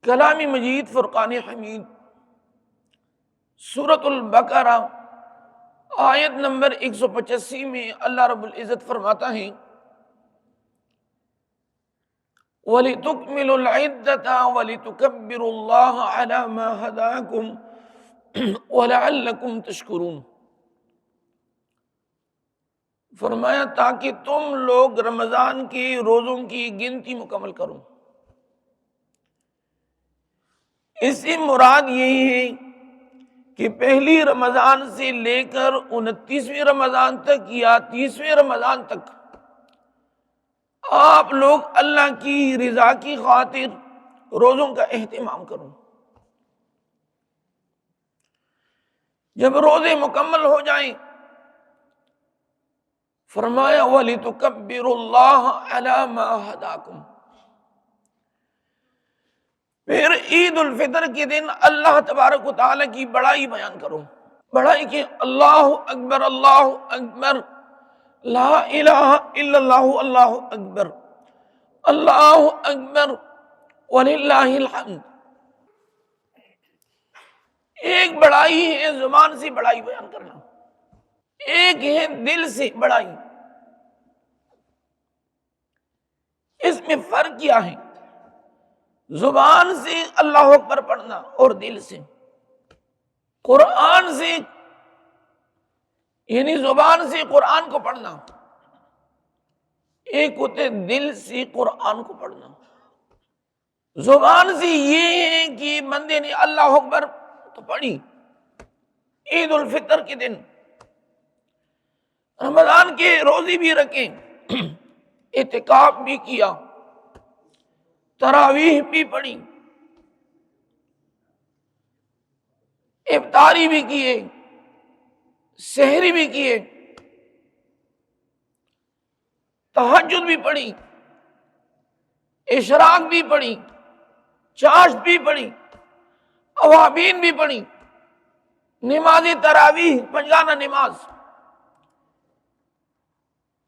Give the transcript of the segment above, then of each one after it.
کلام مجید، فرقان حمید، سورۃ البقرہ آیت نمبر 185 میں اللہ رب العزت فرماتا ہے وَلِتُكْمِلُوا الْعِدَّةَ وَلِتُكَبِّرُوا اللَّهَ عَلَى مَا هَدَاكُمْ وَلَعَلَّكُمْ تَشْكُرُونَ۔ فرمایا تاکہ تم لوگ رمضان کے روزوں کی گنتی مکمل کرو۔ اس سے مراد یہی ہے کہ پہلی رمضان سے لے کر 29ویں رمضان تک یا 30ویں رمضان تک آپ لوگ اللہ کی رضا کی خاطر روزوں کا اہتمام کرو۔ جب روزے مکمل ہو جائیں فرمایا وَلِتُكَبِّرُوا اللَّهَ عَلَى مَا هَدَاكُمْ۔ پھر عید الفطر کے دن اللہ تبارک و تعالیٰ کی بڑائی بیان کرو۔ بڑائی کہ اللہ اکبر لا الہ الا اللہ اللہ اکبر وللہ الحمد۔ ایک بڑائی ہے زبان سے بڑائی بیان کرنا، ایک ہے دل سے بڑائی۔ اس میں فرق کیا ہے؟ زبان سے اللہ اکبر پڑھنا اور دل سے، قرآن سے یعنی زبان سے قرآن کو پڑھنا، ایک ہوتے دل سے قرآن کو پڑھنا۔ زبان سے یہ ہے کہ بندے نے اللہ اکبر تو پڑھی عید الفطر کے دن، رمضان کے روزے بھی رکھیں، اعتکاف بھی کیا، تراویح بھی پڑھی، افطاری بھی کیے، سحری بھی کیے، تہجد بھی پڑھی، اشراق بھی پڑھی، چاشت بھی پڑھی، اوابین بھی پڑھی، نماز تراویح پنجگانہ نماز۔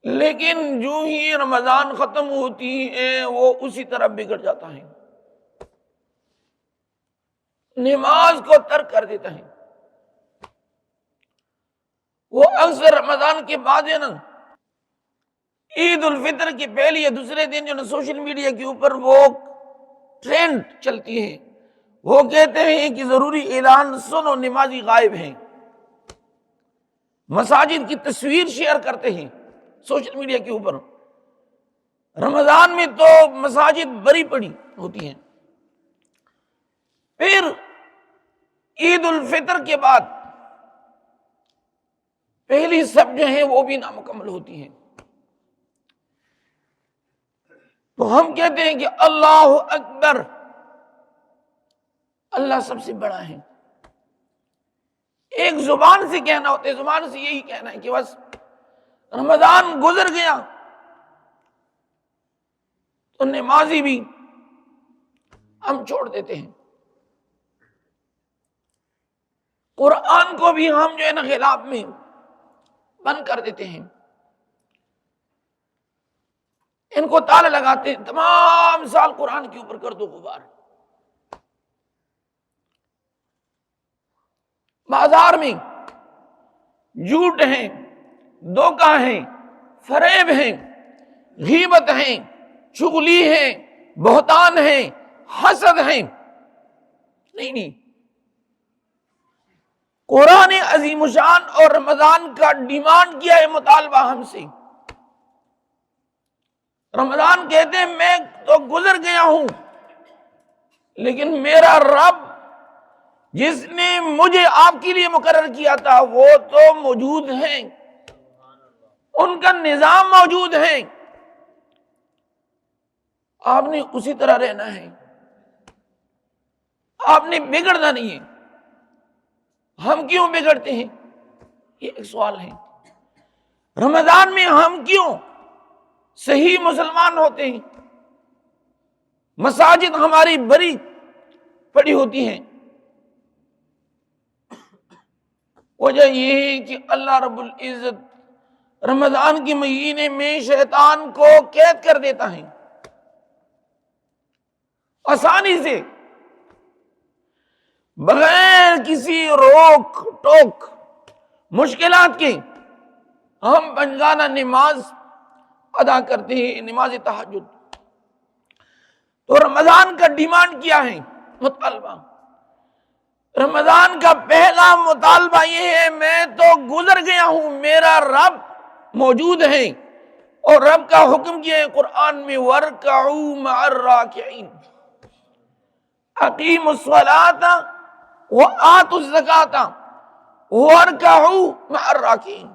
لیکن جو ہی رمضان ختم ہوتی ہے وہ اسی طرح بگڑ جاتا ہے، نماز کو ترک کر دیتا ہے۔ وہ اکثر رمضان کے بعد ہے نا، عید الفطر کے پہلے یا دوسرے دن جو نا سوشل میڈیا کے اوپر وہ ٹرینڈ چلتی ہے، وہ کہتے ہیں کہ ضروری اعلان سنو نمازی غائب ہیں، مساجد کی تصویر شیئر کرتے ہیں سوشل میڈیا کے اوپر۔ رمضان میں تو مساجد بری پڑی ہوتی ہیں، پھر عید الفطر کے بعد پہلی سب جو ہیں وہ بھی نامکمل ہوتی ہیں۔ تو ہم کہتے ہیں کہ اللہ اکبر، اللہ سب سے بڑا ہے۔ ایک زبان سے کہنا ہوتا ہے، زبان سے یہی کہنا ہے کہ بس رمضان گزر گیا تو نمازی بھی ہم چھوڑ دیتے ہیں، قرآن کو بھی ہم جو ہے نا خلاف میں بند کر دیتے ہیں، ان کو تالا لگاتے ہیں، تمام سال قرآن کے اوپر کر دو غبار۔ بازار میں جھوٹ ہیں، دھوکہ ہیں، فریب ہیں، غیبت ہیں، چغلی ہیں، بہتان ہیں، حسد ہیں۔ نہیں، قرآن عظیم شان اور رمضان کا ڈیمانڈ کیا ہے مطالبہ ہم سے۔ رمضان کہتے ہیں میں تو گزر گیا ہوں، لیکن میرا رب جس نے مجھے آپ کے لیے مقرر کیا تھا وہ تو موجود ہیں، ان کا نظام موجود ہے، آپ نے اسی طرح رہنا ہے، آپ نے بگڑنا نہیں ہے۔ ہم کیوں بگڑتے ہیں؟ یہ ایک سوال ہے۔ رمضان میں ہم کیوں صحیح مسلمان ہوتے ہیں؟ مساجد ہماری بری پڑی ہوتی ہیں، وجہ یہ ہے کہ اللہ رب العزت رمضان کے مہینے میں شیطان کو قید کر دیتا ہے آسانی سے۔ بغیر کسی روک ٹوک مشکلات کے ہم پنجگانہ نماز ادا کرتے ہیں، نماز تہجد۔ تو رمضان کا ڈیمانڈ کیا ہے؟ مطالبہ۔ رمضان کا پہلا مطالبہ یہ ہے، میں تو گزر گیا ہوں، میرا رب موجود ہے، اور رب کا حکم کیا ہے قرآن میں، وَارْكَعُوا مَعَ الرَّاكِعِينَ، اقیموا الصَّلَاةَ وَآتُوا الزَّکَاةَ وَارْكَعُوا مَعَ الرَّاكِعِينَ۔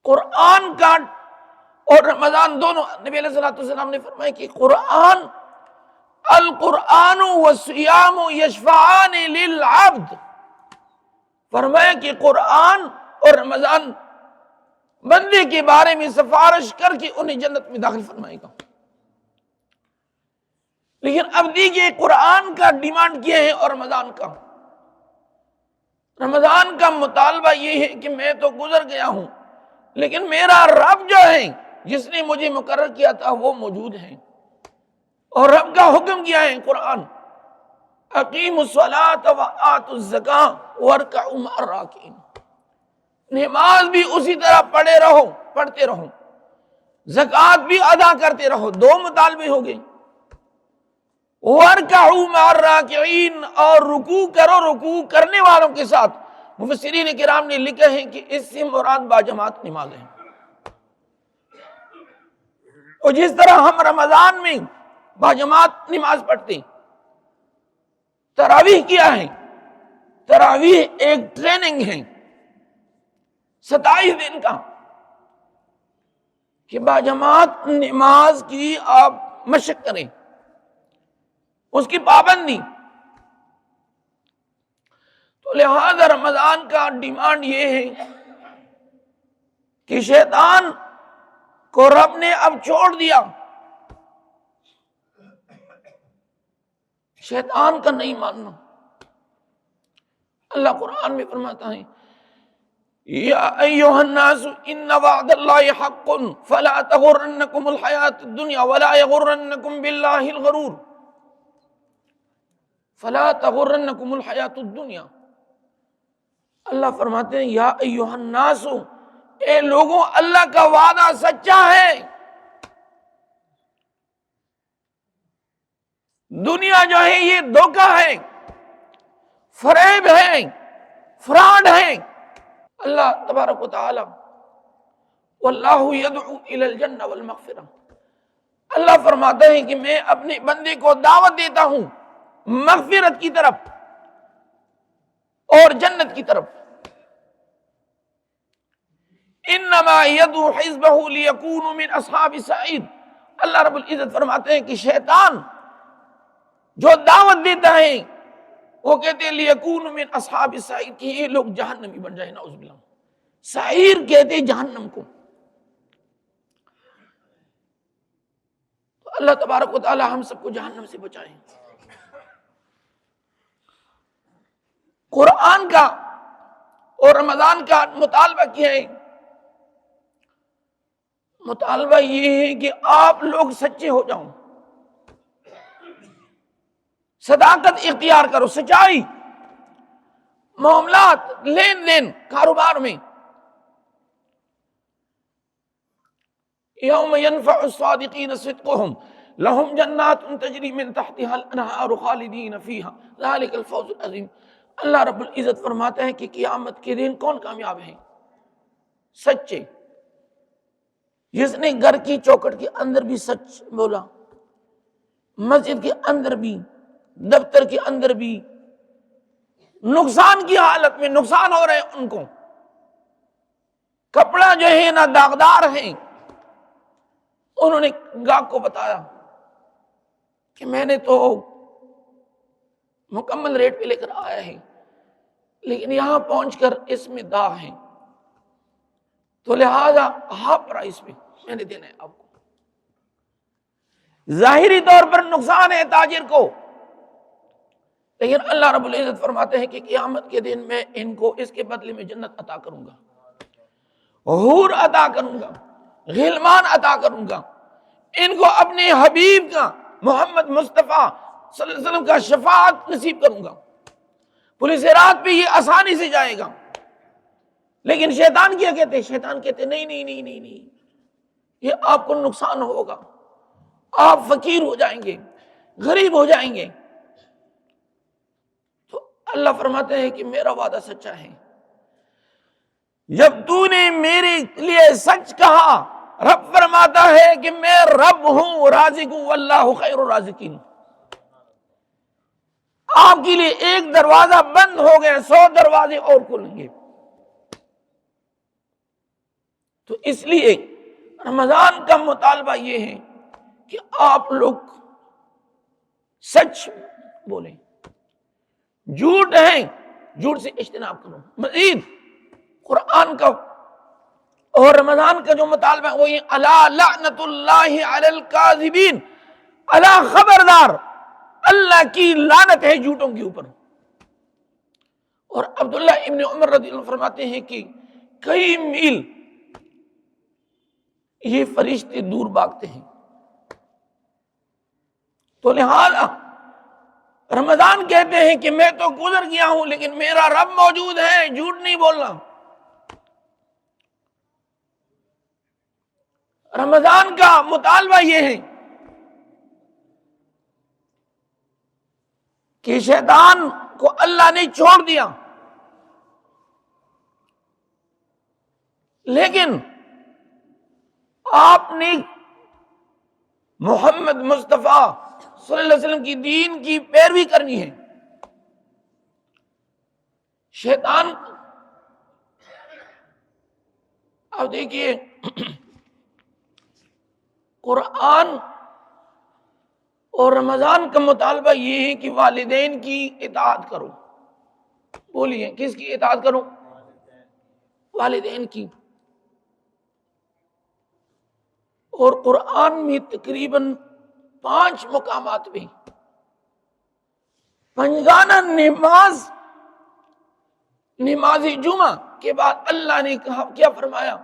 قرآن کا اور رمضان دونوں، نبی علیہ الصلوۃ والسلام نے فرمایا کہ القرآن والصیام یشفعان للعبد، فرمایا کہ قرآن اور رمضان بندے کے بارے میں سفارش کر کے انہیں جنت میں داخل فرمائے گا۔ لیکن اب دیکھیے قرآن کا ڈیمانڈ کیا ہے اور رمضان کا۔ رمضان کا مطالبہ یہ ہے کہ میں تو گزر گیا ہوں، لیکن میرا رب جو ہے جس نے مجھے مقرر کیا تھا وہ موجود ہے، اور رب کا حکم کیا ہے قرآن، اقیموا الصلاۃ وآتوا الزکاۃ وارکعوا مع الراکعین، نماز بھی اسی طرح پڑھتے رہو، زکوٰۃ بھی ادا کرتے رہو، دو مطالبے ہو گئے۔ وارکعوا مع الراکعین، اور رکوع کرو رکوع کرنے والوں کے ساتھ۔ مفسرین کرام نے لکھا ہے کہ اس سے مراد باجماعت نماز ہے۔ اور جس طرح ہم رمضان میں باجماعت نماز پڑھتے، تراویح کیا ہے؟ تراویح ایک ٹریننگ ہے 27 دن کا، کہ باجماعت نماز کی آپ مشق کریں، اس کی پابندی۔ تو لہذا رمضان کا ڈیمانڈ یہ ہے کہ شیطان کو رب نے اب چھوڑ دیا، شیطان کا نہیں ماننا۔ اللہ قرآن میں فرماتا ہے، یا ایھا الناس ان وعد اللہ حق فلا تغرنکم الحیاۃ الدنیا ولا یغرنکم باللہ الغرور، فلا تغرنکم الحیاۃ الدنیا۔ اللہ فرماتے ہیں یا ایھا الناس، اے لوگوں، اللہ کا وعدہ سچا ہے، دنیا جو ہے یہ دھوکہ ہے، فریب ہے، فراڈ ہے۔ اللہ تبارک و تعالی واللہ یدعو الی الجنہ والمغفرہ، اللہ فرماتا ہے کہ میں اپنے بندے کو دعوت دیتا ہوں مغفرت کی طرف اور جنت کی طرف۔ انما یدعو حزبہ لیکونوا من اصحاب السعیر، اللہ رب العزت فرماتے ہیں کہ شیطان جو دعوت دیتا ہے وہ کہتے ہیں لیکونوا من اصحاب السعیر، کہ یہ لوگ جہنمی بن جائیں، نعوذ باللہ۔ سعیر کہتے ہیں جہنم کو۔ تو اللہ تبارک و تعالی ہم سب کو جہنم سے بچائے۔ قرآن کا اور رمضان کا مطالبہ کیا ہے؟ مطالبہ یہ ہے کہ آپ لوگ سچے ہو جاؤ، صداقت اختیار کرو، سچائی، معاملات، لین دین، کاروبار میں۔ یوم ینفع الصادقین صدقہم لہم جنات تجری من تحتها الانہار خالدین فیہا ذلک الفوز العظیم۔ اللہ رب العزت فرماتا ہے کہ قیامت کے دن کون کامیاب ہے؟ سچے، جس نے گھر کی چوکھٹ کے اندر بھی سچ بولا، مسجد کے اندر بھی، دفتر کے اندر بھی، نقصان کی حالت میں، نقصان ہو رہے ان کو، کپڑا جو ہے نا داغدار ہے، انہوں نے گاہک کو بتایا کہ میں نے تو مکمل ریٹ پہ لے کر آیا ہے، لیکن یہاں پہنچ کر اس میں داغ ہے، تو لہذا ہاف پرائس پہ میں نے دینا ہے آپ کو۔ ظاہری طور پر نقصان ہے تاجر کو، لیکن اللہ رب العزت فرماتے ہیں کہ قیامت کے دن میں ان کو اس کے بدلے میں جنت عطا کروں گا، حور عطا کروں گا، غلمان عطا کروں گا، ان کو اپنے حبیب کا، محمد مصطفیٰ صلی اللہ علیہ وسلم کا شفاعت نصیب کروں گا، پولیس رات پہ یہ آسانی سے جائے گا۔ لیکن شیطان کیا کہتے؟ شیطان کہتے نہیں نہیں نہیں نہیں نہیں، یہ آپ کو نقصان ہوگا، آپ فقیر ہو جائیں گے، غریب ہو جائیں گے۔ تو اللہ فرماتے ہیں کہ میرا وعدہ سچا ہے، جب تو نے میرے لیے سچ کہا، رب فرماتا ہے کہ میں رب ہوں، رازق ہوں، واللہ خیر الرازقین۔ آپ کے لیے ایک دروازہ بند ہو گیا، 100 دروازے اور کھلیں گے۔ تو اس لیے رمضان کا مطالبہ یہ ہے کہ آپ لوگ سچ بولیں، جھوٹ ہے، جھوٹ سے اجتناب کرو۔ مزید قرآن کا اور رمضان کا جو مطالبہ ہے وہ یہ الا لعنت اللہ علی الکاذبین، الا خبردار، اللہ کی لعنت ہے جھوٹوں کے اوپر۔ اور عبداللہ ابن عمر رضی اللہ عنہ فرماتے ہیں کہ کئی میل یہ فرشتے دور بھاگتے ہیں۔ تو لہذا رمضان کہتے ہیں کہ میں تو گزر گیا ہوں لیکن میرا رب موجود ہے، جھوٹ نہیں بولنا۔ رمضان کا مطالبہ یہ ہے کہ شیطان کو اللہ نے چھوڑ دیا، لیکن آپ نے محمد مصطفیٰ صلی اللہ علیہ وسلم کی دین کی پیروی کرنی ہے۔ شیطان اب دیکھیے قرآن اور رمضان کا مطالبہ یہ ہے کہ والدین کی اطاعت کرو۔ بولیے کس کی اطاعت کرو؟ والدین کی۔ اور قرآن میں تقریباً 5 مقامات پہ پنجگانہ نماز جمعہ کے بعد اللہ نے کہا، کیا فرمایا؟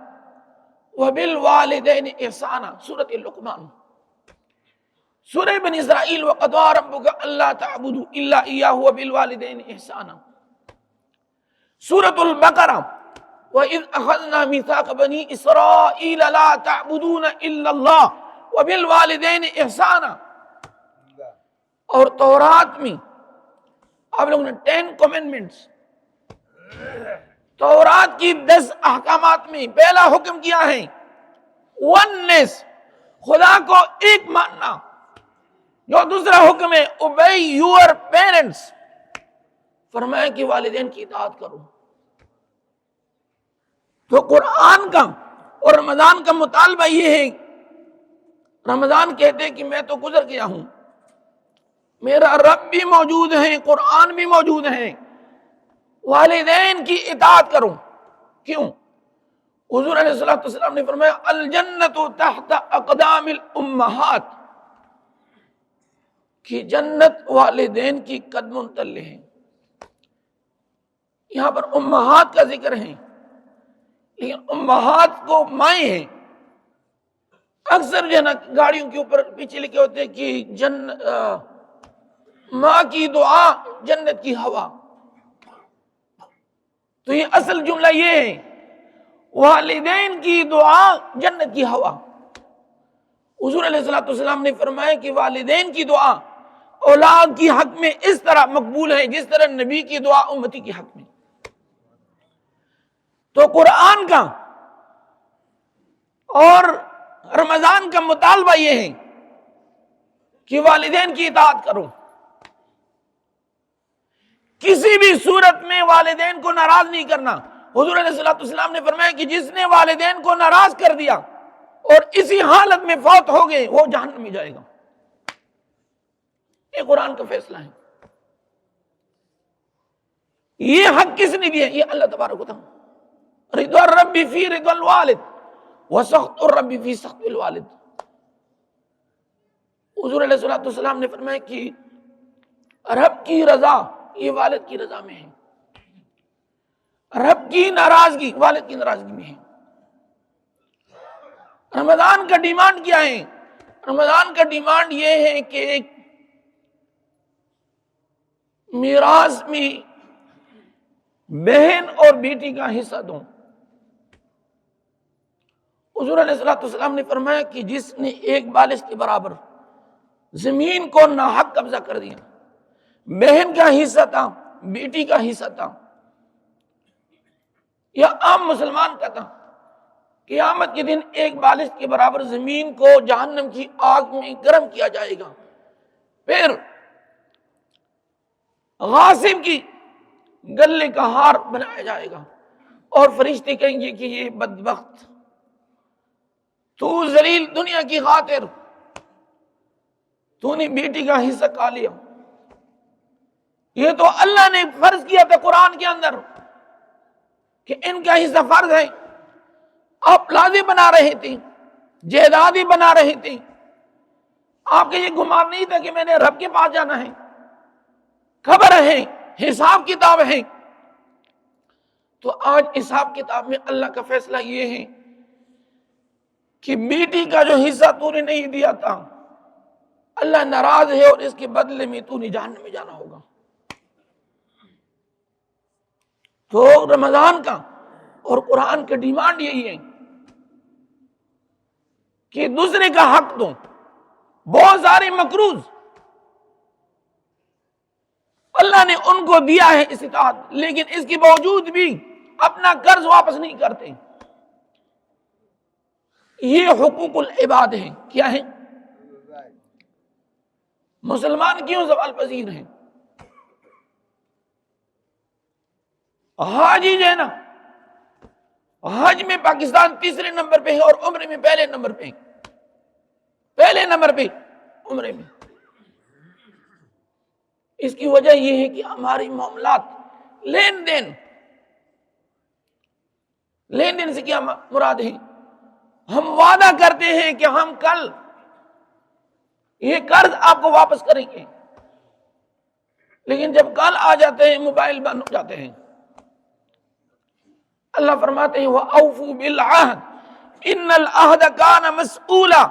وَبِالْوَالِدَيْنِ إِحْسَانًا، سورۃ لقمان، سورہ بنی اسرائیل، وَقَضَىٰ رَبُّكَ أَلَّا تَعْبُدُوا إِلَّا إِيَّاهُ وَبِالْوَالِدَيْنِ إِحْسَانًا، سورۃ البقرہ، وَإِذْ أَخَذْنَا مِيثَاقَ بَنِي إِسْرَائِيلَ لَا تَعْبُدُونَ إِلَّا اللَّهَ وَبِالْوَالِدَيْنِ إِحْسَانًا۔ اور تورات میں آپ لوگوں نے 10 commandments، تورات کی 10 احکامات میں پہلا حکم کیا ہے؟ oneness، خدا کو ایک ماننا۔ جو دوسرا حکم ہے obey your parents، فرمایا کہ والدین کی اطاعت کرو۔ تو قرآن کا اور رمضان کا مطالبہ یہ ہے، رمضان کہتے ہیں کہ میں تو گزر گیا ہوں، میرا رب بھی موجود ہے، قرآن بھی موجود ہے، والدین کی اطاعت کرو۔ کیوں؟ حضور علیہ السلام نے فرمایا الجنت تحت اقدام الامہات، کہ جنت والدین کی قدموں تلے ہیں۔ یہاں پر امہات کا ذکر ہے، لیکن امہات کو مائیں ہیں۔ اکثر جو ہے نا گاڑیوں کے اوپر پیچھے لکھے ہوتے ہیں کہ ماں کی دعا جنت کی ہوا، تو یہ اصل جملہ یہ ہے، والدین کی دعا جنت کی ہوا۔ حضور علیہ السلام نے فرمایا کہ والدین کی دعا اولاد کی حق میں اس طرح مقبول ہے جس طرح نبی کی دعا امتی کی حق میں۔ تو قرآن کا اور رمضان کا مطالبہ یہ ہے کہ والدین کی اطاعت کرو، کسی بھی صورت میں والدین کو ناراض نہیں کرنا۔ حضور علیہ السلام نے فرمایا کہ جس نے والدین کو ناراض کر دیا اور اسی حالت میں فوت ہو گئے وہ جہنم میں جائے گا۔ یہ قرآن کا فیصلہ ہے۔ یہ حق کس نے دیا؟ یہ اللہ تبارک و تعالی۔ رضا الرب فی رضا الوالد وسخط الرب فی سخط الوالد۔ حضور علیہ السلام نے فرمایا کہ رب کی رضا یہ والد کی رضا میں ہے، رب کی ناراضگی والد کی ناراضگی میں ہے۔ رمضان کا ڈیمانڈ کیا ہے؟ رمضان کا ڈیمانڈ یہ ہے کہ میراث میں بہن اور بیٹی کا حصہ دوں۔ حضور علیہ الصلوۃ والسلام نے فرمایا کہ جس نے ایک بالش کے برابر زمین کو ناحق قبضہ کر دیا، بہن کا حصہ تھا، بیٹی کا حصہ تھا یا عام مسلمان کا تھا، قیامت کے دن ایک بالش کے برابر زمین کو جہنم کی آگ میں گرم کیا جائے گا، پھر غاصب کی گلے کا ہار بنایا جائے گا، اور فرشتے کہیں گے کہ یہ بدبخت، تو ذلیل دنیا کی خاطر تو نے بیٹی کا حصہ کھا لیا۔ یہ تو اللہ نے فرض کیا تھا قرآن کے اندر کہ ان کا حصہ فرض ہے، آپ لازم بنا رہے تھے، جائیدادی بنا رہے تھے، آپ کا یہ گمان نہیں تھا کہ میں نے رب کے پاس جانا ہے، خبر ہے، حساب کتاب ہے۔ تو آج حساب کتاب میں اللہ کا فیصلہ یہ ہے کہ بیٹی کا جو حصہ تو نے نہیں دیا تھا، اللہ ناراض ہے اور اس کے بدلے میں تو نے جہنم میں جانا ہوگا۔ تو رمضان کا اور قرآن کا ڈیمانڈ یہی ہے کہ دوسرے کا حق دو۔ بہت سارے مقروض اللہ نے ان کو دیا ہے استطاعت، لیکن اس کے باوجود بھی اپنا قرض واپس نہیں کرتے۔ یہ حقوق العباد ہیں۔ کیا ہے؟ مسلمان کیوں زوال پذیر ہیں؟ حاجی جو ہے نا، حج میں پاکستان تیسرے نمبر پہ ہے اور عمرے میں پہلے نمبر پہ، پہلے نمبر پہ عمرے میں۔ اس کی وجہ یہ ہے کہ ہماری معاملات، لین دین سے کیا مراد ہے؟ ہم وعدہ کرتے ہیں کہ ہم کل یہ قرض آپ کو واپس کریں گے، لیکن جب کل آ جاتے ہیں موبائل بند ہو جاتے ہیں۔ اللہ فرماتے ہیں وَأَوْفُوا بِالْعَهْدِ إِنَّ الْعَهْدَ كَانَ مَسْئُولًا۔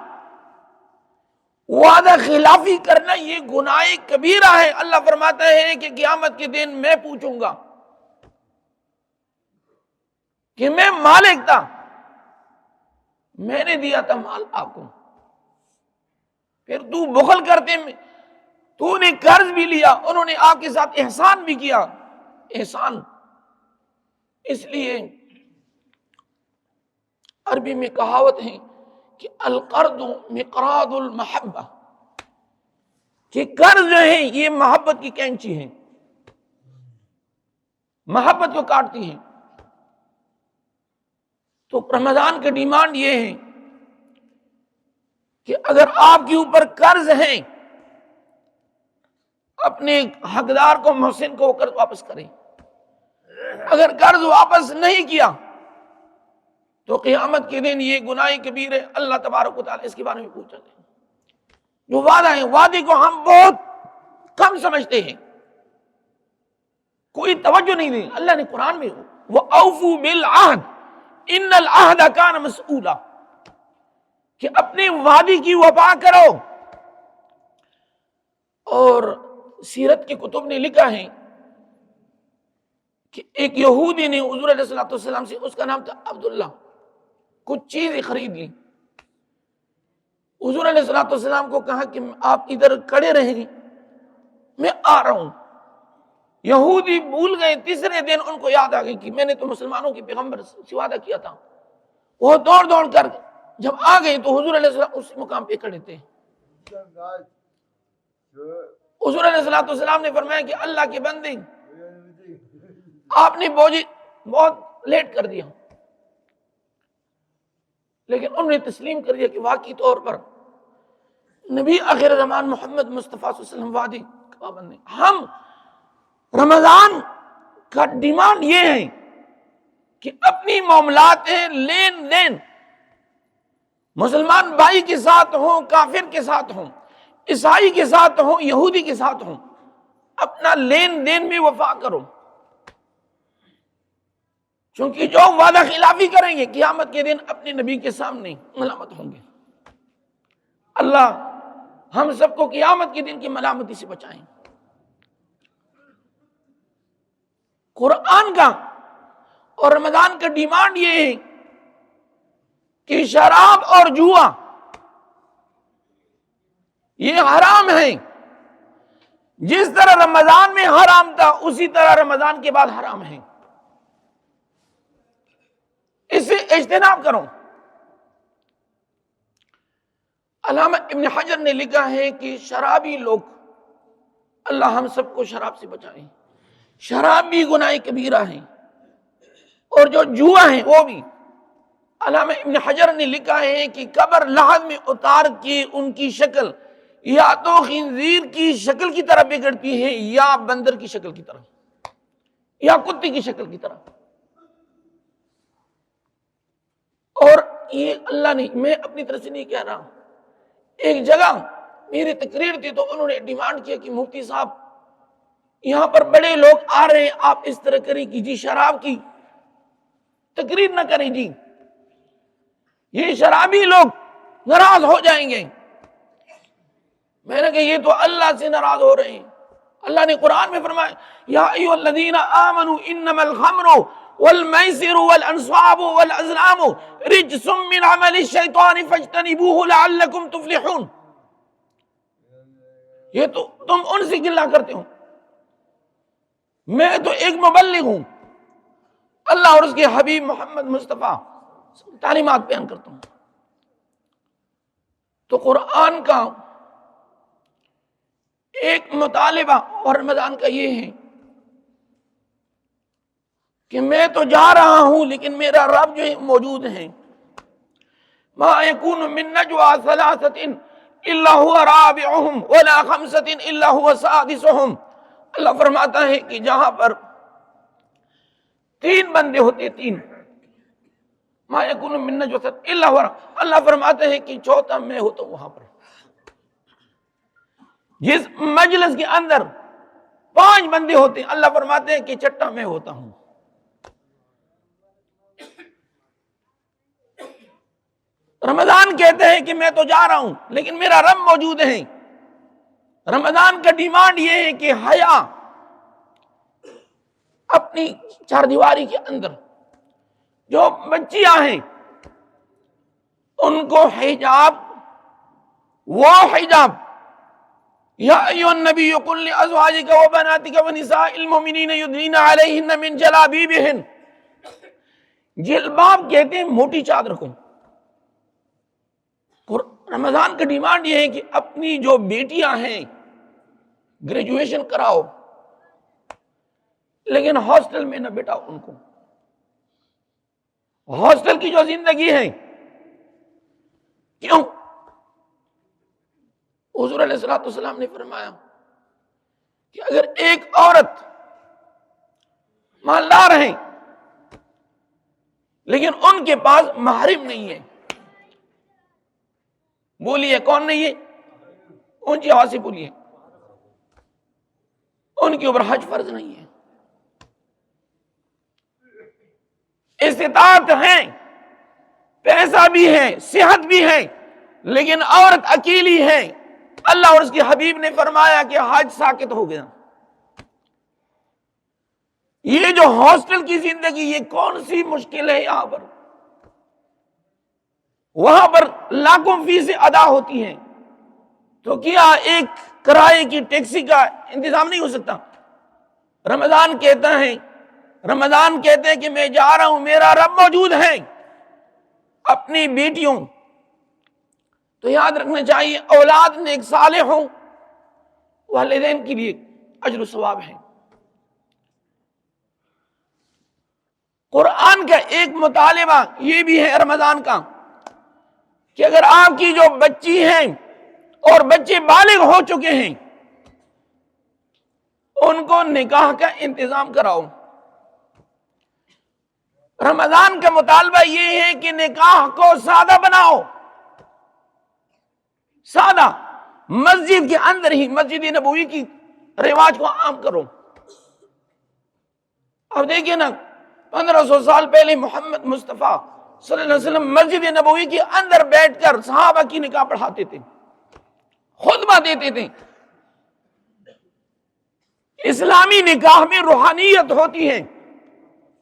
وعدہ خلافی کرنا یہ گناہ کبیرہ ہے۔ اللہ فرماتا ہے کہ قیامت کے دن میں پوچھوں گا کہ میں مالک تھا، میں نے دیا تھا مال آپ کو، پھر تو بخل کرتے میں تو نے قرض بھی لیا، انہوں نے آپ کے ساتھ احسان بھی کیا۔ احسان اس لیے عربی میں کہاوت ہے کہ القرض مقراض المحبہ، کہ قرض جو ہے یہ محبت کی کینچی ہے، محبت کو کاٹتی ہے۔ تو رمضان کا ڈیمانڈ یہ ہے کہ اگر آپ کے اوپر قرض ہے، اپنے حقدار کو، محسن کو قرض واپس کریں۔ اگر قرض واپس نہیں کیا تو قیامت کے دن یہ گناہ کبیر ہے، اللہ تبارک و تعالیٰ اس کے بارے میں پوچھیں گے۔ جو وعدہ ہے، وعدے کو ہم بہت کم سمجھتے ہیں، کوئی توجہ نہیں دی۔ اللہ نے قرآن میں وَأَوْفُوا بِالْعَهْدِ إِنَّ الْعَهْدَ كَانَ مَسْئُولًا، کہ اپنے وعدے کی وفا کرو۔ اور سیرت کے کتب نے لکھا ہے کہ ایک یہودی نے حضور علیہ الصلوۃ والسلام سے، اس کا نام تھا عبداللہ، کچھ چیزیں خرید لی۔ حضور علیہ الصلوۃ والسلام کو کہا کہ آپ ادھر کھڑے رہیں گے، میں آ رہا ہوں۔ یہودی بھول گئے، تیسرے دن ان کو یاد آ گئی کہ میں نے تو مسلمانوں کے پیغمبر سے وعدہ کیا تھا۔ وہ دوڑ دوڑ کر جب آ گئے تو حضور علیہ السلام اس مقام پہ کھڑے تھے۔ حضور علیہ الصلوۃ والسلام نے فرمایا کہ اللہ کے بندے، آپ نے بہت لیٹ کر دیا، لیکن انہوں نے تسلیم کر دیا کہ واقعی طور پر نبی آخر زمان محمد مصطفیٰ صلی اللہ علیہ وسلم وعدے کا پابند ہیں۔ ہم رمضان کا ڈیمانڈ یہ ہے کہ اپنی معاملات ہیں، لین دین، مسلمان بھائی کے ساتھ ہوں، کافر کے ساتھ ہوں، عیسائی کے ساتھ ہوں، یہودی کے ساتھ ہوں، اپنا لین دین میں وفا کرو، چونکہ جو وعدہ خلافی کریں گے قیامت کے دن اپنے نبی کے سامنے ملامت ہوں گے۔ اللہ ہم سب کو قیامت کے دن کی ملامتی سے بچائیں۔ قرآن کا اور رمضان کا ڈیمانڈ یہ ہے کہ شراب اور جوا یہ حرام ہے. جس طرح رمضان میں حرام تھا اسی طرح رمضان کے بعد حرام ہے. اس سے اجتناب کرو. علامہ ابن حجر نے لکھا ہے کہ شرابی لوگ، اللہ ہم سب کو شراب سے بچائیں، شراب بھی گناہ کبیرہ ہیں اور جو جوا ہیں وہ بھی. علامہ ابن حجر نے لکھا ہے کہ قبر لحد میں اتار کے ان کی شکل یا تو خنزیر کی شکل کی طرح بگڑتی ہے یا بندر کی شکل کی طرح یا کتے کی شکل کی طرح. اور یہ اللہ نے، میں اپنی طرف سے نہیں کہہ رہا. ایک جگہ میری تقریر تھی تو انہوں نے ڈیمانڈ کیا کہ مفتی صاحب یہاں پر بڑے لوگ آ رہے ہیں، آپ اس طرح کریں کہ جی شراب کی تقریر نہ کریں جی، یہ شرابی لوگ ناراض ہو جائیں گے. میں نے کہا یہ تو اللہ سے ناراض ہو رہے ہیں. اللہ نے قرآن میں فرمایا یا ایھا الذین آمنوا انما الخمر والمیسر والانصاب والازلام رجس من عمل الشیطان فاجتنبوہ لعلکم تفلحون. یہ تو تم ان سے گلہ کرتے ہو، میں تو ایک مبلغ ہوں، اللہ اور اس کے حبیب محمد مصطفیٰ تعلیمات بیان کرتا ہوں. تو قرآن کا ایک مطالبہ اور رمضان کا یہ ہے کہ میں تو جا رہا ہوں لیکن میرا رب جو موجود ہے. ما یکون من نجوى ثلاثة الا هو رابعهم ولا خمسة الا هو سادسهم. اللہ فرماتا ہے کہ جہاں پر تین بندے ہوتے، تین، ما یکون من نجوى الا هو، اللہ فرماتے ہیں کہ چوتھا میں ہوتا ہوں وہاں پر. جس مجلس کے اندر 5 بندے ہوتے ہیں اللہ فرماتے ہیں کہ چھٹا میں ہوتا ہوں. رمضان کہتے ہیں کہ میں تو جا رہا ہوں لیکن میرا رب موجود ہے. رمضان کا ڈیمانڈ یہ ہے کہ حیا اپنی چار دیواری کے اندر جو بچیاں ہیں ان کو حجاب، وہ حجاب یا ایھا النبی قل لازواجک وبناتک ونساء المؤمنین یدنین علیہن من جلابیبہن. جلباب کہتے ہیں موٹی چادر کو. رمضان کا ڈیمانڈ یہ ہے کہ اپنی جو بیٹیاں ہیں گریجویشن کراؤ لیکن ہاسٹل میں نہ بٹھاؤ ان کو. ہاسٹل کی جو زندگی ہے، کیوں؟ حضور علیہ الصلوۃ والسلام نے فرمایا کہ اگر ایک عورت مالدار ہے لیکن ان کے پاس محرم نہیں ہے، بولیے کون نہیں ہے؟ اونچی آواز سے بولیے. ان کے اوپر حج فرض نہیں ہے. استطاعت ہے، پیسہ بھی ہے، صحت بھی ہے، لیکن عورت اکیلی ہے، اللہ اور اس کے حبیب نے فرمایا کہ حج ساقط ہو گیا. یہ جو ہاسٹل کی زندگی، یہ کون سی مشکل ہے؟ یہاں پر وہاں پر لاکھوں فیسیں ادا ہوتی ہیں تو کیا ایک کرائے کی ٹیکسی کا انتظام نہیں ہو سکتا؟ رمضان کہتے ہیں کہ میں جا رہا ہوں، میرا رب موجود ہے. اپنی بیٹیوں تو یاد رکھنا چاہیے، اولاد نیک صالح ہوں، والدین کے لیے اجر و ثواب ہے. قرآن کا ایک مطالبہ یہ بھی ہے رمضان کا کہ اگر آپ کی جو بچی ہیں اور بچے بالغ ہو چکے ہیں ان کو نکاح کا انتظام کراؤ. رمضان کا مطالبہ یہ ہے کہ نکاح کو سادہ بناؤ، سادہ، مسجد کے اندر ہی، مسجد نبوی کی رواج کو عام کرو. اب دیکھیں نا، 1500 سال پہلے محمد مصطفیٰ صلی اللہ علیہ وسلم مسجد نبوی کے اندر بیٹھ کر صحابہ کی نکاح پڑھاتے تھے، خطبہ دیتے تھے. اسلامی نکاح میں روحانیت ہوتی ہے،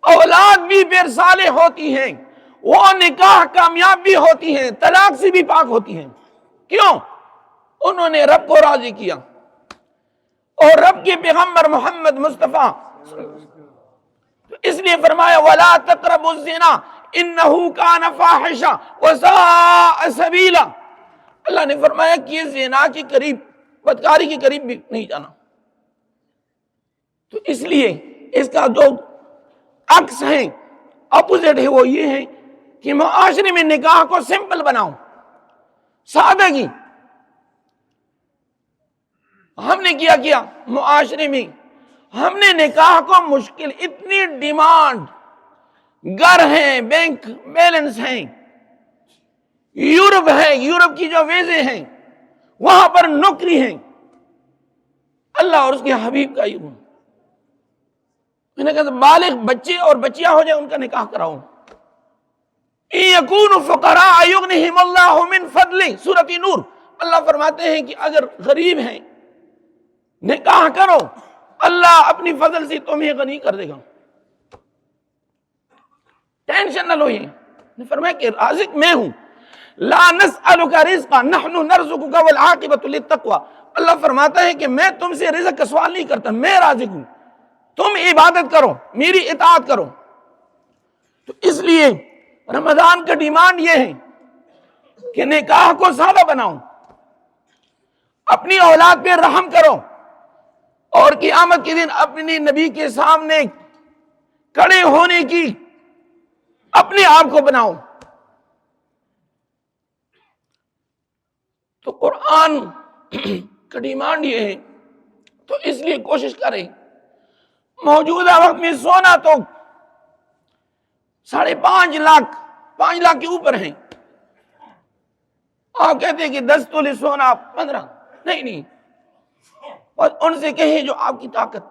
اولاد بھی بیر صالح ہوتی ہیں، وہ نکاح کامیاب بھی ہوتی ہیں، طلاق سے بھی پاک ہوتی ہیں۔ کیوں؟ انہوں نے رب کو راضی کیا اور رب کے پیغمبر محمد مصطفیٰ، تو اس لیے فرمایا وَلَا تَقْرَبُوا الزِّنَا إِنَّهُ كَانَ فَاحِشًا وَسَاءَ سَبِيلًا۔ اللہ نے فرمایا کہ یہ زنا کے قریب، بدکاری کے قریب بھی نہیں جانا۔ تو اس لیے اس کا جو عکس ہے، اپوزٹ ہے، وہ یہ ہے کہ معاشرے میں نکاح کو سمپل بناؤ، سادگی۔ ہم نے کیا معاشرے میں ہم نے نکاح کو مشکل، اتنی ڈیمانڈ، گھر ہیں، بینک بیلنس ہیں، یورپ ہے، یورپ کی جو ویزے ہیں، وہاں پر نوکری ہیں، اللہ اور اس کے حبیب کا یہ، میں نے کہا بالغ بچے اور بچیاں ہو جائیں ان کا نکاح کراؤ۔ إِن يَكُونُوا فُقَرَاءَ يُغْنِهِمُ اللَّهُ مِنْ فَضْلِهِ، سورۃ نور، اللہ فرماتے ہیں کہ اگر غریب ہیں نکاح کرو، اللہ اپنی فضل سے تمہیں غنی کر دے گا، ٹینشن نہ لو۔ یہ فرمایا کہ رازق میں ہوں، لا نسألك رزقا نحن نرزقك والعاقبۃ للتقوى۔ اللہ فرماتا ہے کہ میں تم سے رزق کا سوال نہیں کرتا، میں رازق ہوں، تم عبادت کرو، میری اطاعت کرو۔ تو اس لیے رمضان کا ڈیمانڈ یہ ہے کہ نکاح کو سادہ بناؤ، اپنی اولاد پہ رحم کرو، اور قیامت کے دن اپنی نبی کے سامنے کھڑے ہونے کی اپنے آپ کو بناؤ۔ تو قرآن کا ڈیمانڈ یہ ہے، تو اس لیے کوشش کریں۔ موجودہ وقت میں سونا تو 5.5 لاکھ، 5 لاکھ کے اوپر ہیں۔ آپ کہتے ہیں کہ 10 تولے سونا، 15، نہیں، اور ان سے کہیں جو آپ کی طاقت